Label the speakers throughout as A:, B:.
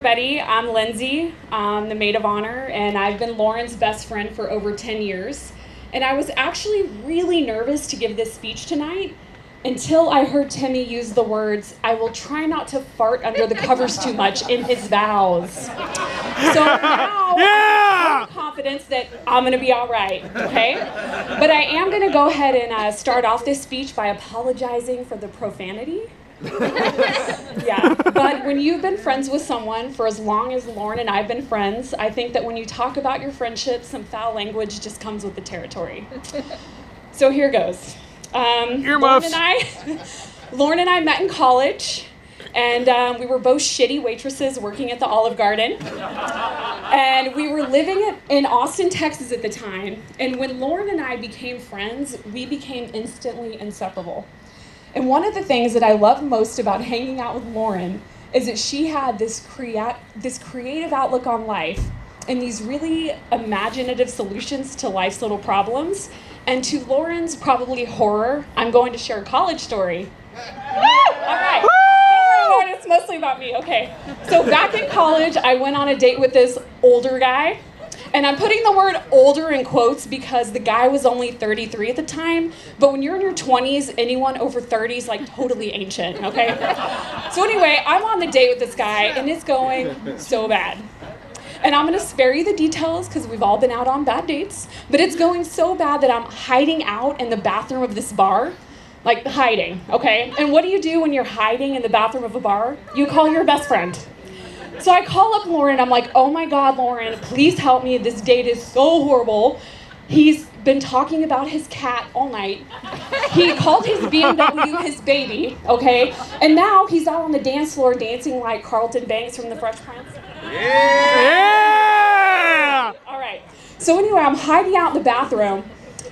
A: everybody. I'm Lindsay. I'm the maid of honor, and I've been Lauren's best friend for over 10 years. And I was actually really nervous to give this speech tonight until I heard Timmy use the words, "I will try not to fart under the covers too much," in his vows. So now I have confidence that I'm going to be all right, okay? But I am going to go ahead and start off this speech by apologizing for the profanity. Yeah, but when you've been friends with someone for as long as Lauren and I have been friends, I think that when you talk about your friendship, some foul language just comes with the territory. So here goes. Lauren and I met in college, and we were both shitty waitresses working at the Olive Garden. And we were living in Austin, Texas at the time. And when Lauren and I became friends, we became instantly inseparable. And one of the things that I love most about hanging out with Lauren is that she had this creative outlook on life and these really imaginative solutions to life's little problems. And to Lauren's probably horror, I'm going to share a college story. Woo! All right. Don't worry, Lauren, it's mostly about me. Okay. So back in college, I went on a date with this older guy. And I'm putting the word older in quotes because the guy was only 33 at the time. But when you're in your 20s, anyone over 30 is like totally ancient, okay? So anyway, I'm on the date with this guy, and it's going so bad. And I'm going to spare you the details because we've all been out on bad dates. But it's going so bad that I'm hiding out in the bathroom of this bar. Like hiding, okay? And what do you do when you're hiding in the bathroom of a bar? You call your best friend. So I call up Lauren, I'm like, "Oh my God, Lauren, please help me. This date is so horrible. He's been talking about his cat all night. He called his BMW his baby, okay? And now he's out on the dance floor dancing like Carlton Banks from the Fresh Prince." Yeah! All right. So anyway, I'm hiding out in the bathroom,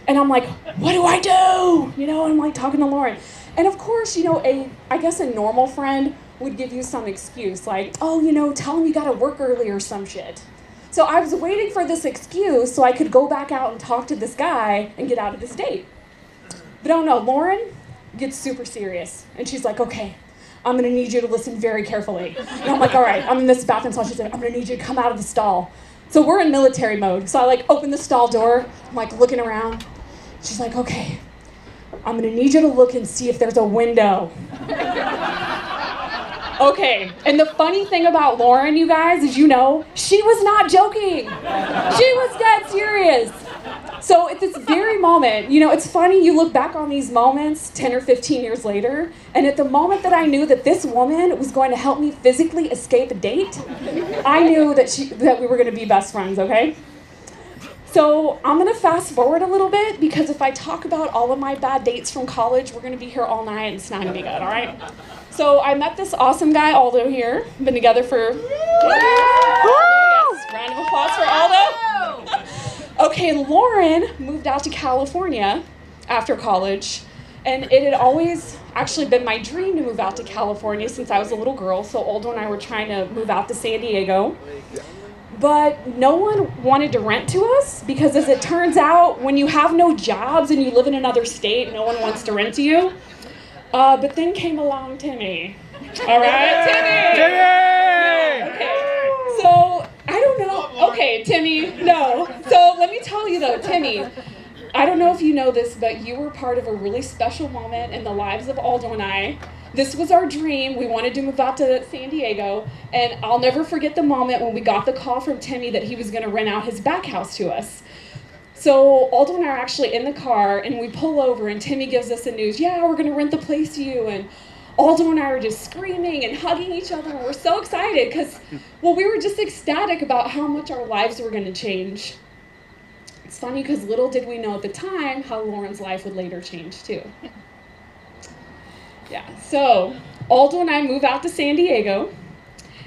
A: and I'm like, "What do I do?" You know, I'm like talking to Lauren. And of course, you know, I guess a normal friend would give you some excuse like, "Oh, you know, tell him you gotta work early or some shit." So I was waiting for this excuse so I could go back out and talk to this guy and get out of this date. But oh no, Lauren gets super serious. And she's like, "Okay, I'm gonna need you to listen very carefully." And I'm like, "All right, I'm in this bathroom stall." She's like, "I'm gonna need you to come out of the stall." So we're in military mode. So I like open the stall door, I'm like looking around. She's like, "Okay, I'm gonna need you to look and see if there's a window." Okay, and the funny thing about Lauren, you guys, is she was not joking. She was dead serious. So at this very moment, it's funny, you look back on these moments 10 or 15 years later, and at the moment that I knew that this woman was going to help me physically escape a date, I knew that we were going to be best friends, okay? So I'm going to fast forward a little bit because if I talk about all of my bad dates from college, we're going to be here all night and it's not going to be good, all right? So I met this awesome guy, Aldo, here. Been together for... Yes, round of applause for Aldo. Okay, Lauren moved out to California after college, and it had always actually been my dream to move out to California since I was a little girl. So Aldo and I were trying to move out to San Diego. But no one wanted to rent to us because, as it turns out, when you have no jobs and you live in another state, no one wants to rent to you. But then came along Timmy. All right, Timmy! Yeah, okay. So, I don't know. Okay, Timmy, no. So, let me tell you though, Timmy, I don't know if you know this, but you were part of a really special moment in the lives of Aldo and I. This was our dream. We wanted to move out to San Diego, and I'll never forget the moment when we got the call from Timmy that he was going to rent out his back house to us. So Aldo and I are actually in the car, and we pull over, and Timmy gives us the news, "Yeah, we're going to rent the place to you." And Aldo and I are just screaming and hugging each other, and we're so excited because, well, we were just ecstatic about how much our lives were going to change. It's funny because little did we know at the time how Lauren's life would later change too. Yeah, so Aldo and I move out to San Diego,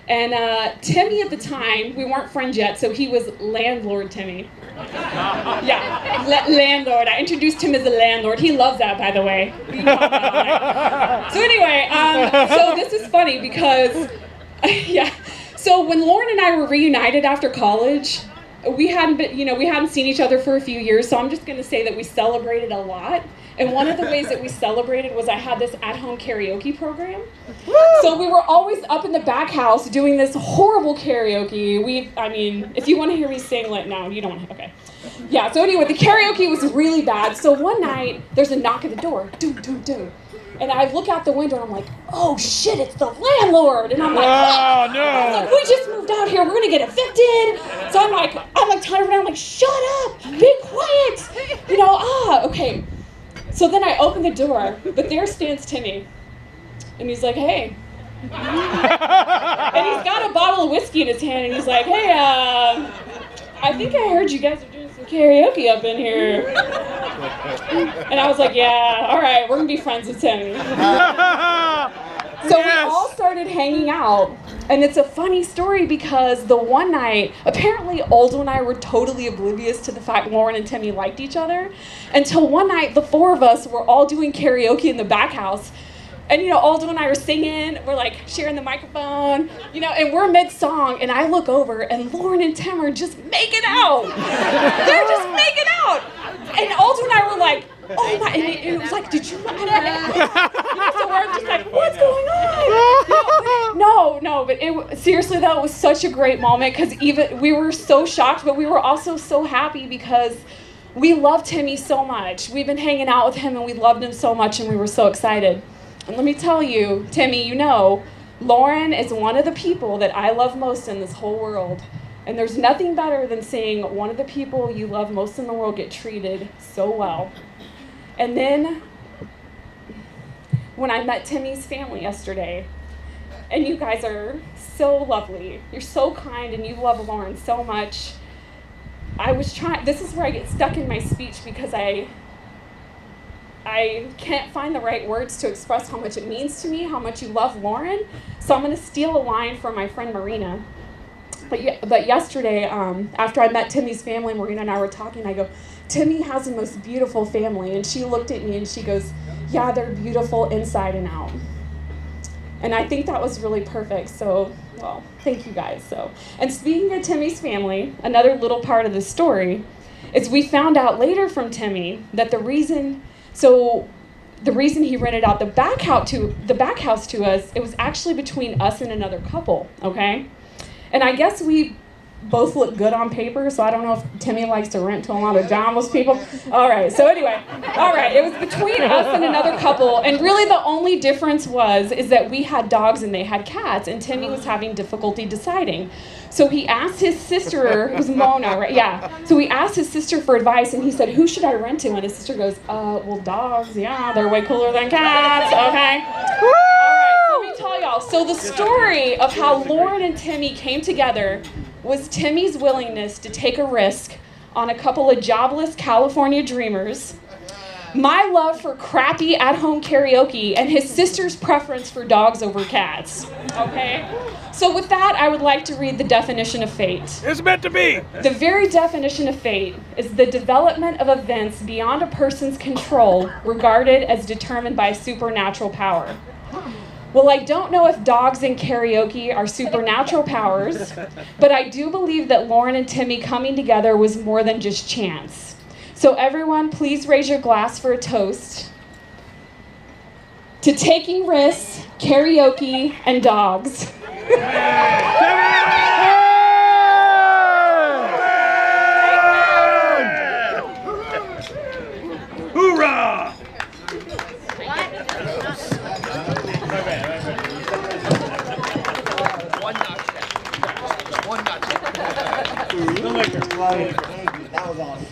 A: and Timmy at the time, we weren't friends yet, so he was landlord Timmy. Yeah, landlord. I introduced him as a landlord. He loves that, by the way. So anyway, so this is funny because, yeah. So when Lauren and I were reunited after college, we hadn't seen each other for a few years, so I'm just going to say that we celebrated a lot. And one of the ways that we celebrated was I had this at-home karaoke program. So we were always up in the back house doing this horrible karaoke. I mean, if you want to hear me sing, no, you don't. Okay. Yeah, so anyway, the karaoke was really bad. So one night, there's a knock at the door. Doom, doom, doom. And I look out the window and I'm like, oh shit, it's the landlord. And I'm like,
B: oh no.
A: I was like, we just moved out here, we're gonna get evicted. So I'm like telling her, I'm like, shut up, be quiet. Okay. So then I open the door, but there stands Timmy. And he's like, hey. And he's got a bottle of whiskey in his hand and he's like, hey, I think I heard you guys are doing some karaoke up in here. And I was like, yeah, all right, we're gonna be friends with Timmy. So we all started hanging out. And it's a funny story because the one night, apparently Aldo and I were totally oblivious to the fact Lauren and Timmy liked each other. Until one night, the four of us were all doing karaoke in the back house. And, Aldo and I are singing, we're like sharing the microphone, and we're mid-song, and I look over, and Lauren and Tim are just making out. They're just making out. And Aldo and I were like, oh my, and it was like, did you not know that? So we're just like, what's going on? No, but seriously, that was such a great moment, because even, we were so shocked, but we were also so happy because we love Timmy so much. We've been hanging out with him, and we loved him so much, and we were so excited. And let me tell you, Timmy, Lauren is one of the people that I love most in this whole world. And there's nothing better than seeing one of the people you love most in the world get treated so well. And then, when I met Timmy's family yesterday, and you guys are so lovely, you're so kind, and you love Lauren so much, this is where I get stuck in my speech because I can't find the right words to express how much it means to me, how much you love Lauren. So I'm going to steal a line from my friend Marina. But yesterday, after I met Timmy's family, Marina and I were talking, I go, Timmy has the most beautiful family. And she looked at me and she goes, yeah, they're beautiful inside and out. And I think that was really perfect. So, well, thank you guys. And speaking of Timmy's family, another little part of the story is we found out later from Timmy that the reason he rented out the back house to us, it was actually between us and another couple, okay? And I guess we both look good on paper, so I don't know if Timmy likes to rent to a lot of jobless people. All right, so anyway, it was between us and another couple, and really the only difference is that we had dogs and they had cats, and Timmy was having difficulty deciding. So he asked his sister, it was Mona, right? Yeah. So he asked his sister for advice, and he said, who should I rent to? And his sister goes, well, dogs, yeah, they're way cooler than cats, okay? All right, so let me tell y'all. So the story of how Lauren and Timmy came together was Timmy's willingness to take a risk on a couple of jobless California dreamers, my love for crappy at-home karaoke, and his sister's preference for dogs over cats, okay? So with that, I would like to read the definition of fate.
B: It's meant to be.
A: The very definition of fate is the development of events beyond a person's control, regarded as determined by supernatural power. Well, I don't know if dogs and karaoke are supernatural powers, but I do believe that Lauren and Timmy coming together was more than just chance. So everyone, please raise your glass for a toast to taking risks, karaoke, and dogs.
B: Hoorah!
C: One notch. That was awesome.